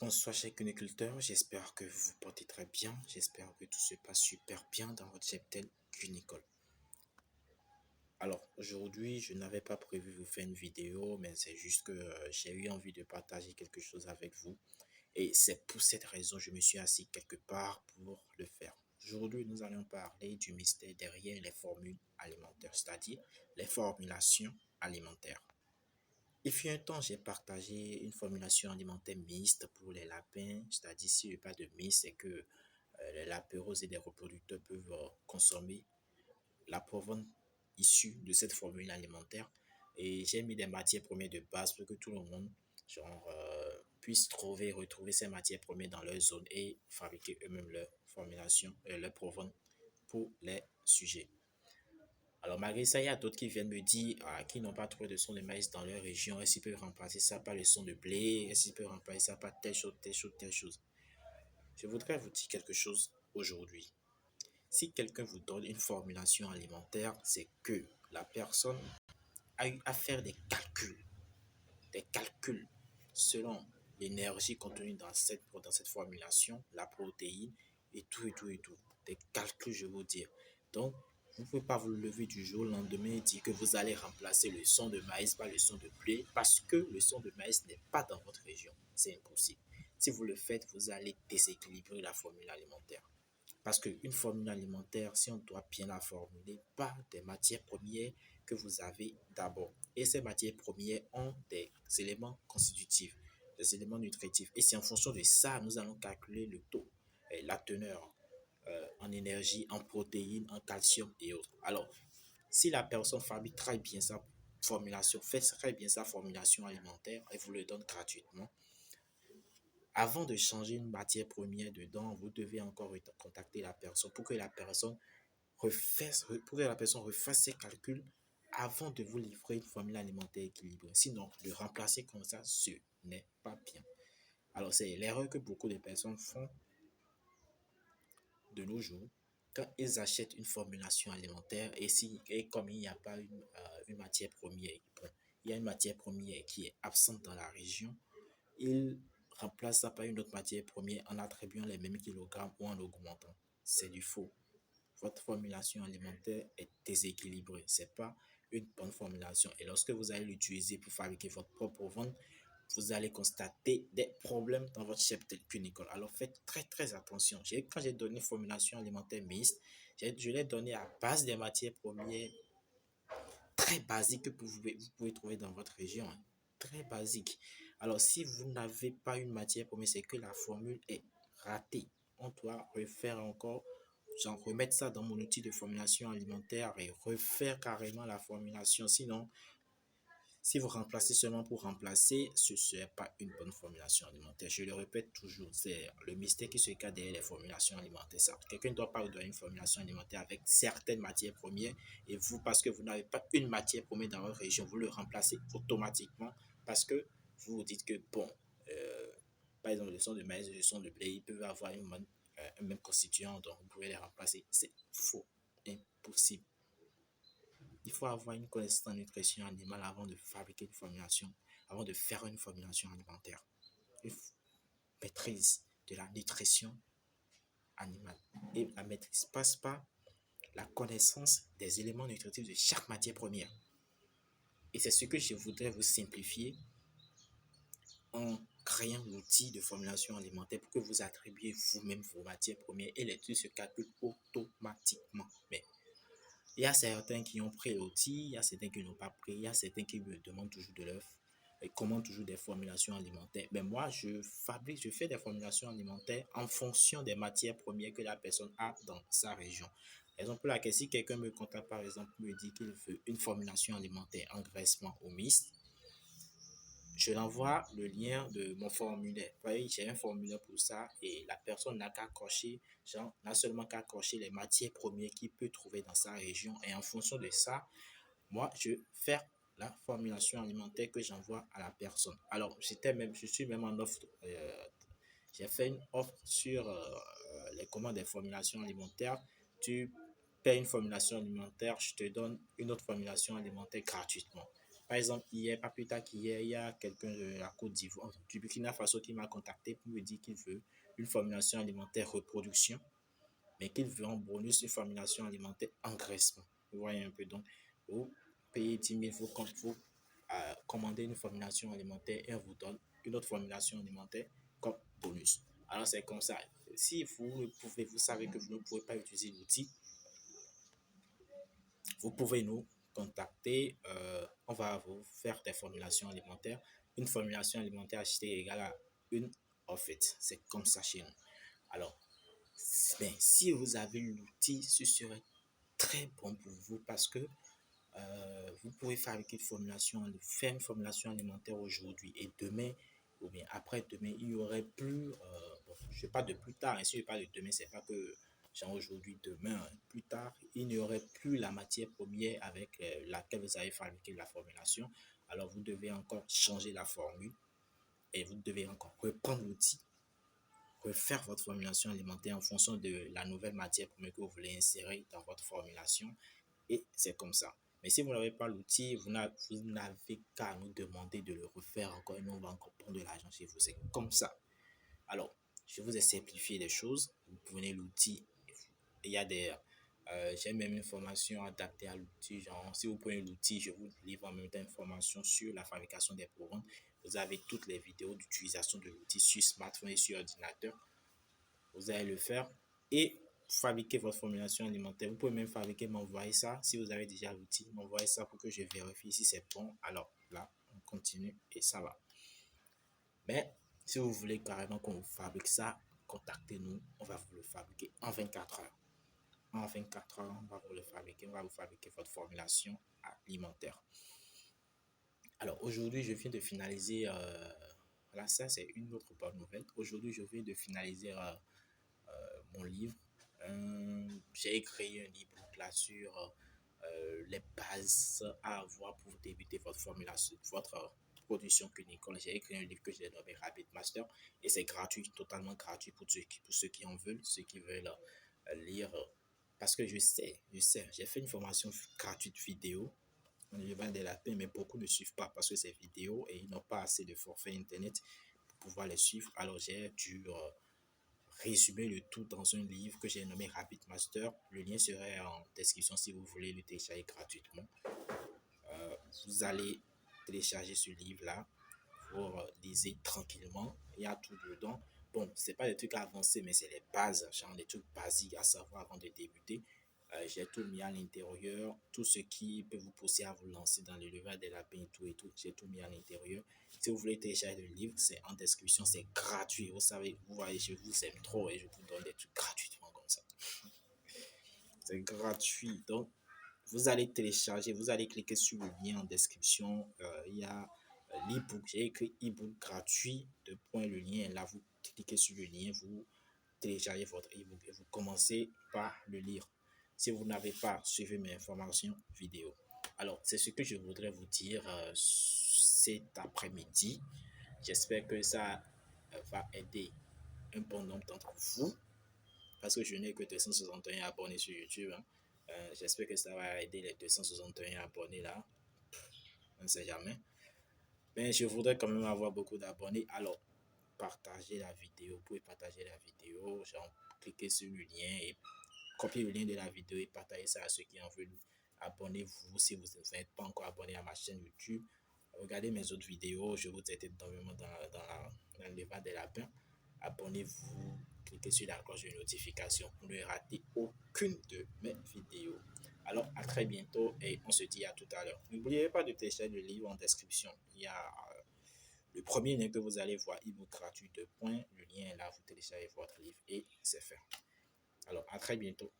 Bonsoir chers cuniculteurs, j'espère que vous vous portez très bien, j'espère que tout se passe super bien dans votre cheptel cunicole. Alors aujourd'hui, je n'avais pas prévu vous faire une vidéo, mais c'est juste que j'ai eu envie de partager quelque chose avec vous. Et c'est pour cette raison que je me suis assis quelque part pour le faire. Aujourd'hui, nous allons parler du mystère derrière les formules alimentaires, c'est-à-dire les formulations alimentaires. Il fut un temps, j'ai partagé une formulation alimentaire mixte pour les lapins, c'est-à-dire si pas de mixte, c'est que les lapéros et des reproducteurs peuvent consommer la provenance issue de cette formule alimentaire. Et j'ai mis des matières premières de base pour que tout le monde puisse retrouver ces matières premières dans leur zone et fabriquer eux-mêmes leur formulation, leur provenance pour les sujets. Alors, malgré ça, il y a d'autres qui viennent me dire qui n'ont pas trouvé de son de maïs dans leur région. Est-ce qu'ils peuvent remplacer ça par le son de blé? Est-ce qu'ils peuvent remplacer ça par telle chose, telle chose, telle chose? Je voudrais vous dire quelque chose aujourd'hui. Si quelqu'un vous donne une formulation alimentaire, c'est que la personne a eu à faire des calculs selon l'énergie contenue dans cette formulation, la protéine et tout et tout et tout. Des calculs, je vous dire. Donc, vous ne pouvez pas vous lever du jour au lendemain et dire que vous allez remplacer le son de maïs par le son de blé parce que le son de maïs n'est pas dans votre région. C'est impossible. Si vous le faites, vous allez déséquilibrer la formule alimentaire. Parce qu'une formule alimentaire, si on doit bien la formuler, par des matières premières que vous avez d'abord. Et ces matières premières ont des éléments constitutifs, des éléments nutritifs. Et c'est en fonction de ça, nous allons calculer le taux, la teneur en énergie, en protéines, en calcium et autres. Alors, si la personne fabrique très bien sa formulation, fait très bien sa formulation alimentaire et vous le donne gratuitement, avant de changer une matière première dedans, vous devez encore contacter la personne pour que la personne refasse ses calculs avant de vous livrer une formule alimentaire équilibrée. Sinon, de remplacer comme ça, ce n'est pas bien. Alors, c'est l'erreur que beaucoup de personnes font de nos jours quand ils achètent une formulation alimentaire et comme il n'y a pas une matière première, bon, il y a une matière première qui est absente dans la région, ils remplacent ça par une autre matière première en attribuant les mêmes kilogrammes ou en augmentant. C'est du faux. Votre formulation alimentaire est déséquilibrée. Ce n'est pas une bonne formulation. Et lorsque vous allez l'utiliser pour fabriquer votre propre vente, vous allez constater des problèmes dans votre cheptel cunicole. Alors faites très très attention. Quand j'ai donné une formulation alimentaire mixte, je l'ai donné à base des matières premières très basiques que vous pouvez trouver dans votre région. Hein. Très basique. Alors si vous n'avez pas une matière première, c'est que la formule est ratée. On doit refaire encore remettre ça dans mon outil de formulation alimentaire et refaire carrément la formulation. Sinon, si vous remplacez seulement pour remplacer, ce ne serait pas une bonne formulation alimentaire. Je le répète toujours, c'est le mystère qui se cache derrière les formulations alimentaires. Quelqu'un ne doit pas vous donner une formulation alimentaire avec certaines matières premières et vous, parce que vous n'avez pas une matière première dans votre région, vous le remplacez automatiquement parce que vous vous dites que, bon, par exemple, le son de maïs, le son de blé, ils peuvent avoir un même constituant, donc vous pouvez les remplacer. C'est faux, impossible. Il faut avoir une connaissance en nutrition animale avant de fabriquer une formulation, avant de faire une formulation alimentaire. Une maîtrise de la nutrition animale. Et la maîtrise passe par la connaissance des éléments nutritifs de chaque matière première. Et c'est ce que je voudrais vous simplifier en créant l'outil de formulation alimentaire pour que vous attribuez vous-même vos matières premières et les trucs se calculent automatiquement. Mais il y a certains qui ont pris l'outil, il y a certains qui n'ont pas pris, il y a certains qui me demandent toujours de l'œuf et commandent toujours des formulations alimentaires. Mais moi, je fais des formulations alimentaires en fonction des matières premières que la personne a dans sa région. Raison pour laquelle si quelqu'un me contacte par exemple, me dit qu'il veut une formulation alimentaire engraissement ou mixte, je l'envoie le lien de mon formulaire. Vous voyez, j'ai un formulaire pour ça et la personne n'a qu'à cocher, n'a seulement qu'à cocher les matières premières qu'il peut trouver dans sa région. Et en fonction de ça, moi, je fais la formulation alimentaire que j'envoie à la personne. Alors, je suis même en offre. J'ai fait une offre sur les commandes des formulations alimentaires. Tu payes une formulation alimentaire, je te donne une autre formulation alimentaire gratuitement. Par exemple, hier, pas plus tard qu'hier, il y a quelqu'un de la Côte d'Ivoire, du Burkina Faso, qui m'a contacté pour me dire qu'il veut une formulation alimentaire reproduction, mais qu'il veut en bonus une formulation alimentaire engraissement. Vous voyez un peu, donc, vous payez 10 000, vous commandez une formulation alimentaire et on vous donne une autre formulation alimentaire comme bonus. Alors, c'est comme ça. Si vous ne pouvez, vous savez que vous ne pouvez pas utiliser l'outil, vous pouvez nous contacter. On va vous faire des formulations alimentaires. Une formulation alimentaire achetée égale à une offerte. C'est comme ça chez nous. Alors, ben, si vous avez l'outil, ce serait très bon pour vous parce que vous pouvez fabriquer faire une formulation alimentaire aujourd'hui et demain, ou bien après-demain, il n'y aurait plus, bon, je ne sais pas de plus tard, hein, si je parle de demain, c'est pas que genre aujourd'hui, demain, hein, plus tard, il n'y aurait plus la matière première avec laquelle vous avez fabriqué la formulation. Alors, vous devez encore changer la formule et vous devez encore reprendre l'outil, refaire votre formulation alimentaire en fonction de la nouvelle matière première que vous voulez insérer dans votre formulation. Et c'est comme ça. Mais si vous n'avez pas l'outil, vous n'avez qu'à nous demander de le refaire encore et nous, on va encore prendre de l'argent chez vous. C'est comme ça. Alors, je vous ai simplifié les choses. Vous prenez l'outil. Il y a des... j'ai même une formation adaptée à l'outil. Genre, si vous prenez l'outil, je vous livre en même temps une formation sur la fabrication des programmes. Vous avez toutes les vidéos d'utilisation de l'outil sur smartphone et sur ordinateur. Vous allez le faire et fabriquer votre formulation alimentaire. Vous pouvez même fabriquer, m'envoyer ça. Si vous avez déjà l'outil, m'envoyer ça pour que je vérifie si c'est bon. Alors là, on continue et ça va. Mais si vous voulez carrément qu'on vous fabrique ça, contactez-nous. On va vous le fabriquer en 24 heures. En 24 heures, on va vous le fabriquer. On va vous fabriquer votre formulation alimentaire. Alors aujourd'hui, je viens de finaliser. Voilà, ça c'est une autre bonne nouvelle. Aujourd'hui, je viens de finaliser mon livre. J'ai écrit un livre là sur les bases à avoir pour débuter votre formulation, votre production clinicole. J'ai écrit un livre que j'ai nommé Rapid Master et c'est gratuit, totalement gratuit pour ceux qui en veulent, ceux qui veulent lire. Parce que j'ai fait une formation gratuite vidéo en élevant des lapins, mais beaucoup ne suivent pas parce que c'est vidéo et ils n'ont pas assez de forfait internet pour pouvoir les suivre. Alors j'ai dû résumer le tout dans un livre que j'ai nommé Rapid Master. Le lien serait en description si vous voulez le télécharger gratuitement. Vous allez télécharger ce livre-là, vous lisez tranquillement. Il y a tout dedans. Bon, c'est pas des trucs avancés, mais c'est les bases, genre des trucs basiques à savoir avant de débuter. J'ai tout mis à l'intérieur, tout ce qui peut vous pousser à vous lancer dans l'élevage des lapins et tout, j'ai tout mis à l'intérieur. Si vous voulez télécharger le livre, c'est en description, c'est gratuit. Vous savez, vous voyez, je vous aime trop et je vous donne des trucs gratuitement comme ça. C'est gratuit. Donc, vous allez télécharger, vous allez cliquer sur le lien en description. Il y a l'ebook. J'ai écrit ebook gratuit. De point le lien. Là, vous cliquez sur le lien, vous téléchargez votre ebook et vous commencez par le lire. Si vous n'avez pas suivi mes informations vidéo. Alors, c'est ce que je voudrais vous dire cet après-midi. J'espère que ça va aider un bon nombre d'entre vous parce que je n'ai que 261 abonnés sur YouTube. Hein. J'espère que ça va aider les 261 abonnés là. On ne sait jamais. Mais je voudrais quand même avoir beaucoup d'abonnés. Alors, partagez la vidéo. Vous pouvez partager la vidéo. Genre, cliquez sur le lien et copiez le lien de la vidéo et partagez ça à ceux qui en veulent. Abonnez-vous si vous n'êtes pas encore abonné à ma chaîne YouTube. Regardez mes autres vidéos. Je vous aide énormément dans l'élevage des lapins. Abonnez-vous. Cliquez sur la cloche de notification pour ne rater aucune de mes vidéos. Alors, à très bientôt et on se dit à tout à l'heure. N'oubliez pas de télécharger le livre en description. Il y a le premier lien que vous allez voir, ebook gratuit de points. Le lien est là, vous téléchargez votre livre et c'est fait. Alors, à très bientôt.